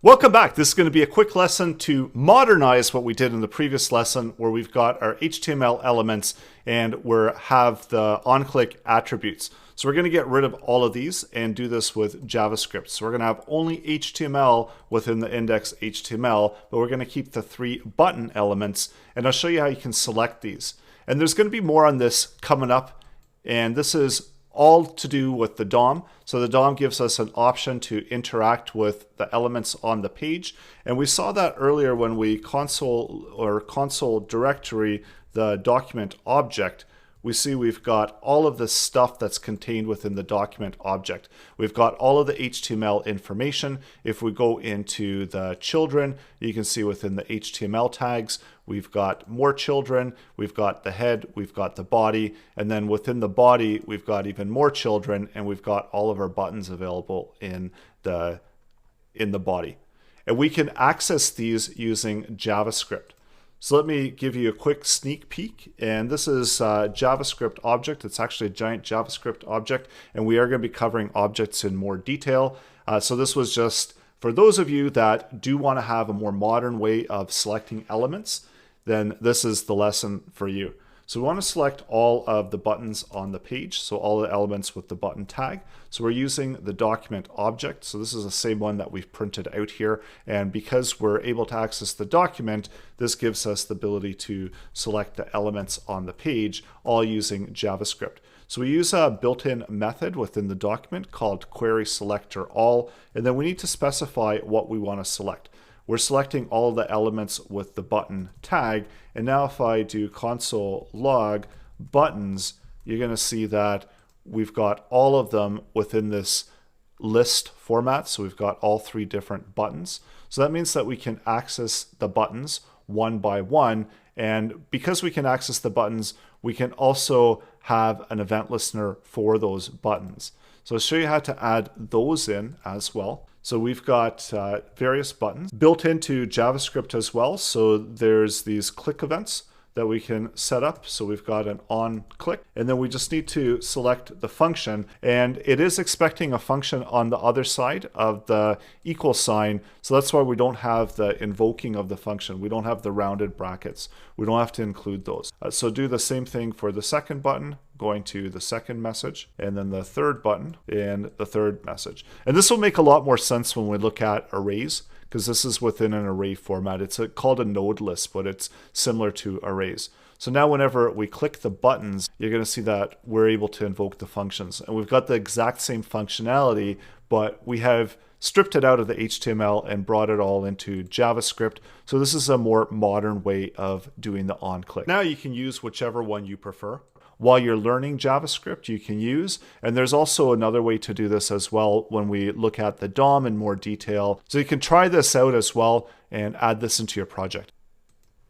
Welcome back. This is going to be a quick lesson to modernize what we did in the previous lesson where we've got our HTML elements and we have the on-click attributes. So we're going to get rid of all of these and do this with JavaScript. So we're going to have only HTML within the index HTML, but we're going to keep the 3 button elements, and I'll show you how you can select these. And there's going to be more on this coming up, and this is all to do with the DOM. So the DOM gives us an option to interact with the elements on the page. And we saw that earlier when we console directory the document object. We see we've got all of the stuff that's contained within the document object. We've got all of the HTML information. If we go into the children, you can see within the HTML tags, we've got more children, we've got the head, we've got the body, and then within the body, we've got even more children, and we've got all of our buttons available in the body. And we can access these using JavaScript. So let me give you a quick sneak peek, and this is a JavaScript object. It's actually a giant JavaScript object, and we are going to be covering objects in more detail. So this was just for those of you that do want to have a more modern way of selecting elements, then this is the lesson for you. So we want to select all of the buttons on the page, so all the elements with the button tag. So we're using the document object. So this is the same one that we've printed out here. And because we're able to access the document, this gives us the ability to select the elements on the page, all using JavaScript. So we use a built-in method within the document called querySelectorAll, and then we need to specify what we want to select. We're selecting all the elements with the button tag, and now if I do console log buttons, you're going to see that we've got all of them within this list format. So we've got all 3 different buttons. So that means that we can access the buttons one by one, and because we can access the buttons, we can also have an event listener for those buttons. So I'll show you how to add those in as well. So we've got various buttons built into JavaScript as well. So there's these click events that we can set up. So we've got an on click, and then we just need to select the function, and it is expecting a function on the other side of the equal sign. So that's why we don't have the invoking of the function. We don't have the rounded brackets. We don't have to include those. So do the same thing for the second button, going to the second message, and then the third button and the third message. And this will make a lot more sense when we look at arrays, because this is within an array format. It's called a node list, but it's similar to arrays. So now whenever we click the buttons, you're going to see that we're able to invoke the functions. And we've got the exact same functionality, but we have stripped it out of the HTML and brought it all into JavaScript. So this is a more modern way of doing the on-click. Now you can use whichever one you prefer. While you're learning JavaScript, you can use, and there's also another way to do this as well when we look at the DOM in more detail. So you can try this out as well and add this into your project.